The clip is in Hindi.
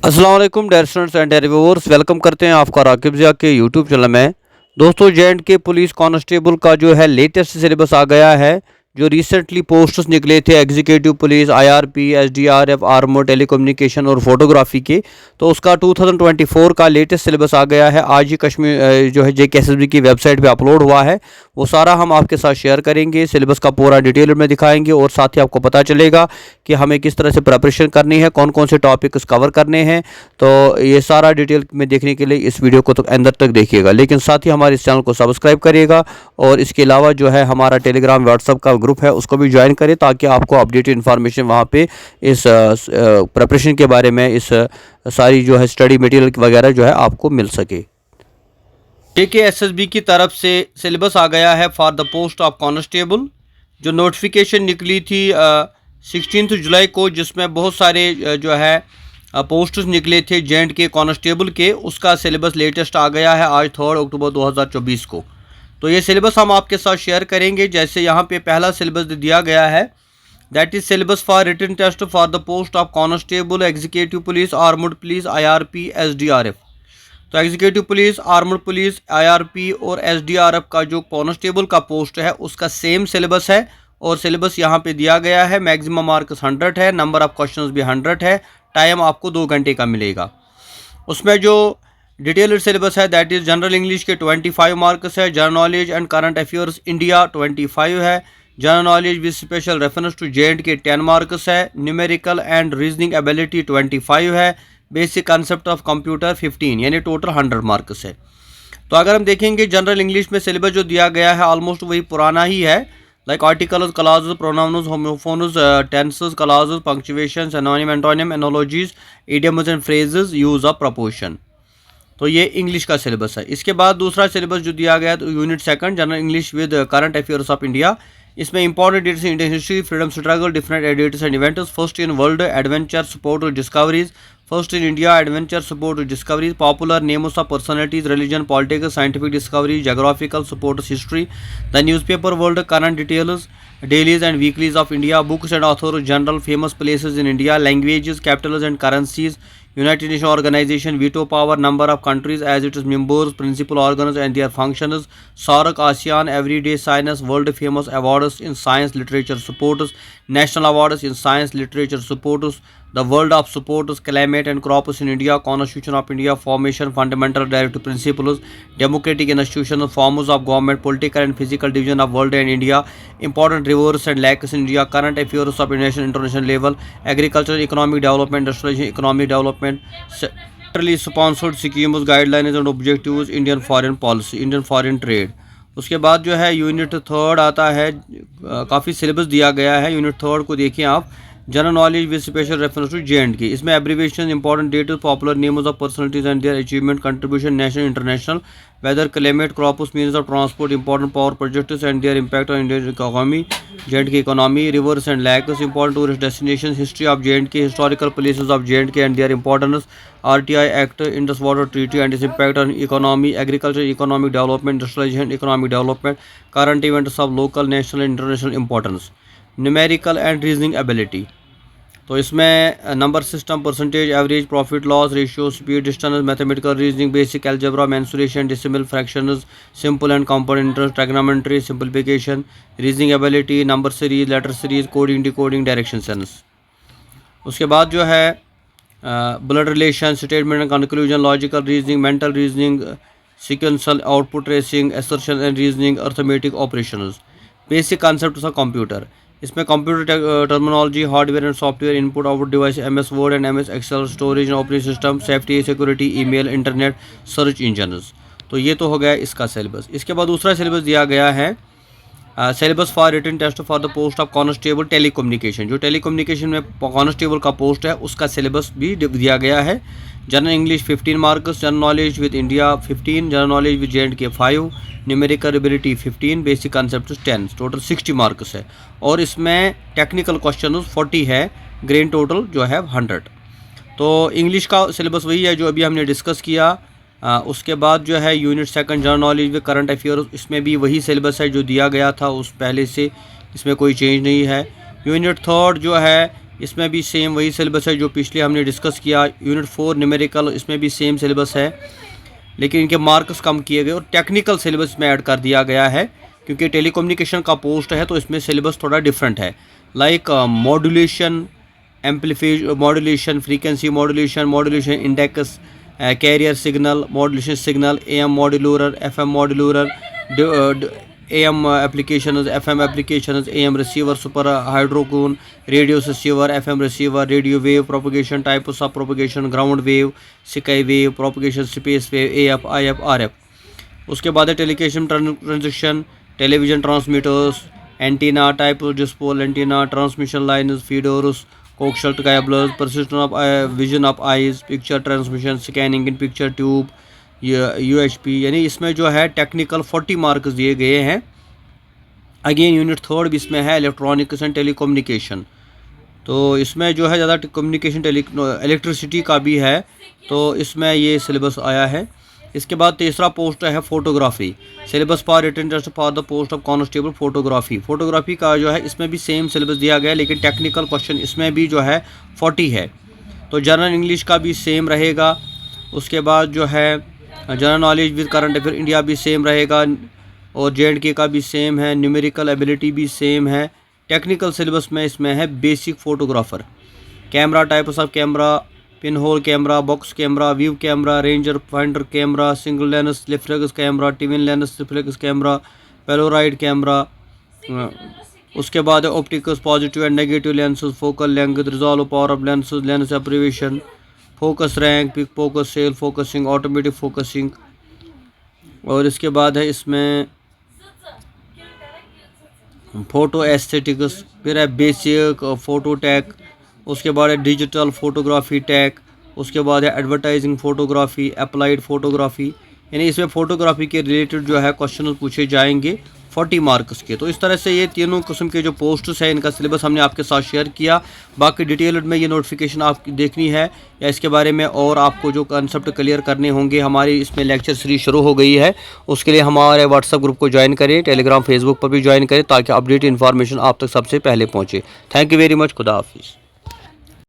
अस्सलाम वालेकुम dear students and dear viewers, welcome करते हैं आपका राकिब ज़िया के यूट्यूब चैनल में। दोस्तों, जे.एंड.के पुलिस कांस्टेबल का जो है लेटेस्ट सिलेबस आ गया है। जो रिसेंटली पोस्ट्स निकले थे executive police, IRP, SDRF, armour, telecommunication और फोटोग्राफी के, तो उसका 2024 का लेटेस्ट सिलेबस आ गया है। आज ही कश्मीर जो है JKSSB की वेबसाइट पे अपलोड हुआ है। वो सारा हम आपके साथ शेयर करेंगे, सिलेबस का पूरा डिटेल में दिखाएंगे और साथ ही आपको पता चलेगा कि हमें किस तरह से प्रिपरेशन करनी है, कौन कौन से टॉपिक्स कवर करने हैं। तो ये सारा डिटेल में देखने के लिए इस वीडियो को तो अंदर तक देखिएगा, लेकिन साथ ही हमारे इस चैनल को सब्सक्राइब करिएगा और इसके अलावा जो है हमारा टेलीग्राम व्हाट्सअप का ग्रुप है उसको भी ज्वाइन करें, ताकि आपको अपडेटेड इन्फॉर्मेशन वहाँ पे इस प्रिपरेशन के बारे में, इस सारी जो है स्टडी मटेरियल वगैरह जो है आपको मिल सके। JKSSB की तरफ से सिलेबस आ गया है for the post of constable. जो नोटिफिकेशन निकली थी 16 जुलाई को, जिसमें बहुत सारे जो है पोस्ट्स निकले थे जे.एंड.के कांस्टेबल के, उसका सिलेबस लेटेस्ट आ गया है आज 3 अक्टूबर 2024 को। तो ये सिलेबस हम आपके साथ शेयर करेंगे। जैसे यहाँ पे पहला सिलेबस दिया गया है, that is syllabus for written test for the post of constable, executive police, armed police, IRP, SDRF. तो executive police, armed police, IRP और एसडीआरएफ का जो कांस्टेबल का पोस्ट है उसका सेम सिलेबस है और सिलेबस यहाँ पे दिया गया है। मैक्सिमम मार्क्स 100 है, नंबर ऑफ क्वेश्चंस भी 100 है, टाइम आपको 2 घंटे का मिलेगा। उसमें जो डिटेल्ड सिलेबस है दैट इज़ जनरल इंग्लिश के 25 मार्क्स है, general knowledge and current affairs India 25 है, general knowledge with special reference to J and K 10 marks है, न्यूमेरिकल एंड रीजनिंग एबिलिटी 25 है, बेसिक कंसेप्ट ऑफ कंप्यूटर 15, यानी टोटल 100 मार्क्स है। तो अगर हम देखेंगे जनरल इंग्लिश में सिलेबस जो दिया गया है ऑलमोस्ट वही पुराना ही है, like articles, clauses, pronounce, homophones, tenses, clauses, punctuation, synonym, antonym, एनोलॉजीज, idioms and phrases, use of proportion. तो ये इंग्लिश का सिलेबस है। इसके बाद दूसरा सिलेबस जो दिया गया है तो unit 2 general English with current affairs of India. इसमें important dates in Indian history, freedom struggle, different dates and events, first in world, adventure, support और discoveries, first in India, adventure, support और discoveries, popular names of personalities, religion, politics, scientific discovery, geographical, support, history, the newspaper world, current details, dailies and weeklies of India, books and authors, general, famous places in India, languages, Capitals and currencies, United Nations Organization, veto power, number of countries as its members, principal organs and their functions, SAARC, ASEAN, everyday science, world famous awards in science literature supports, national awards in science literature supports, the world of supports, climate and crops in India, Constitution of India, formation, fundamental directive principles, democratic institutions, forms of government, political and physical division of world and India, important rivers and lakes in India, current affairs of international level, agriculture, economic development, industrialization, economic development, centrally sponsored schemes, guidelines and objectives, Indian foreign policy, Indian foreign trade। उसके बाद जो है यूनिट 3 आता है, काफ़ी सिलेबस दिया गया है। यूनिट 3 को देखिए आप, general knowledge with special reference to J and K. इसमें abbreviation, important date, popular names of personalities and their achievement, contribution, national international, weather, climate, crops, means of transport, important power projects and their impact on Indian economy, J and K economy, rivers and lakes, important tourist destination, history of J and K, historical places of J and K and their importance, RTI act, Indus water treaty and its impact on economy, agriculture, economic development, industrialization, economic development, current events of local, national, international importance, numerical and reasoning ability. तो इसमें number system, percentage, average, profit loss ratio, speed, distance, mathematical reasoning, basic algebra, mensuration, decimal, fractions, simple and compound interest, trigonometry, simplification, reasoning ability, number series, letter series, coding, decoding, direction sense. उसके बाद जो है blood relation, statement and conclusion, logical reasoning, mental reasoning, sequential output tracing, assertion and reasoning, arithmetic operations, basic concepts of computer. इसमें computer terminology, hardware and software, input output device, MS Word and MS Excel, storage and operating system, safety, security, email, internet, search engines. तो ये तो हो गया इसका सिलेबस। इसके बाद दूसरा सिलेबस दिया गया है, syllabus for written test for the post of constable telecommunication. जो टेलीकम्युनिकेशन में कांस्टेबल का पोस्ट है उसका सिलेबस भी दिया गया है। General English 15 marks, general knowledge with India 15, general knowledge with J and K 5, numerical ability 15, basic concept 10, total 60 marks है। और इसमें टेक्निकल क्वेश्चन 40 है, ग्रेन टोटल जो है 100। तो इंग्लिश का सिलेबस वही है जो अभी हमने डिस्कस किया। उसके बाद जो है unit 2 general knowledge with current affairs, इसमें भी वही सिलेबस है जो दिया गया था उस पहले से, इसमें कोई चेंज नहीं है। यूनिट 3 जो है इसमें भी सेम वही सिलेबस है जो पिछले हमने डिस्कस किया। यूनिट 4 न्यूमेरिकल, इसमें भी सेम सिलेबस है, लेकिन इनके मार्क्स कम किए गए और टेक्निकल सिलेबस में ऐड कर दिया गया है, क्योंकि टेलीकम्युनिकेशन का पोस्ट है तो इसमें सिलेबस थोड़ा डिफरेंट है। Like modulation, modulation frequency, modulation index, carrier signal, modulation signal, AM modular, FM modular, AM applications, FM applications, AM receiver, super hydrocone, radio receiver, FM receiver, radio wave propagation, types of propagation, ground wave, sky wave propagation, space wave, AF, IF, RF। उसके बाद है telecommunication transaction, television transmitters, antenna, type of dipole antenna, transmission lines, feeders, coaxial cables, persistence of vision of eyes, picture transmission, scanning in picture tube, UHP। यानी इसमें जो है टेक्निकल 40 मार्क्स दिए गए हैं। अगेन यूनिट 3 भी इसमें है, इलेक्ट्रॉनिक्स एंड टेलीकम्युनिकेशन। तो इसमें जो है ज़्यादा कम्युनिकेशन इलेक्ट्रिसिटी का भी है, तो इसमें ये सिलेबस आया है। इसके बाद तीसरा पोस्ट है photography, syllabus for written test for the post of constable photography. Photography का जो है इसमें भी सेम सिलेबस दिया गया है, लेकिन टेक्निकल क्वेश्चन इसमें भी जो है 40 है। तो जनरल इंग्लिश का भी सेम रहेगा। उसके बाद जो है general knowledge with current affair India भी सेम रहेगा, और JNK का भी सेम है, न्यूमेरिकल एबिलिटी भी सेम है। टेक्निकल सिलेबस में इसमें है basic photographer, camera, types of camera, pin hole camera, box camera, view camera, ranger finder camera, single lens reflex camera, twin lens reflex camera, Polaroid camera. उसके बाद opticals, positive and negative lenses, focal length, resolve power of lenses, lens एप्रीविएशन, focus rank, pick focus, cell focusing, automatic focusing. और इसके बाद है इसमें फ़ोटो एस्थेटिक्स, फिर है बेसिक फ़ोटो टैक, उसके बाद है डिजिटल फ़ोटोग्राफी टैक, उसके बाद है एडवर्टाइजिंग फ़ोटोग्राफी, अप्लाइड फ़ोटोग्राफी। यानी इसमें फ़ोटोग्राफी के रिलेटेड जो है क्वेश्चन पूछे जाएंगे 40 मार्क्स के। तो इस तरह से ये तीनों किस्म के जो पोस्ट्स हैं इनका सिलेबस हमने आपके साथ शेयर किया। बाकी डिटेल्ड में ये नोटिफिकेशन आपकी देखनी है या इसके बारे में और आपको जो कंसेप्ट क्लियर करने होंगे, हमारी इसमें लेक्चर सीरीज शुरू हो गई है। उसके लिए हमारे व्हाट्सएप ग्रुप को ज्वाइन करें, टेलीग्राम, फेसबुक पर भी ज्वाइन करें, ताकि अपडेट इन्फॉर्मेशन आप तक सबसे पहले पहुँचे। Thank you very much. खुदा हाफिज़।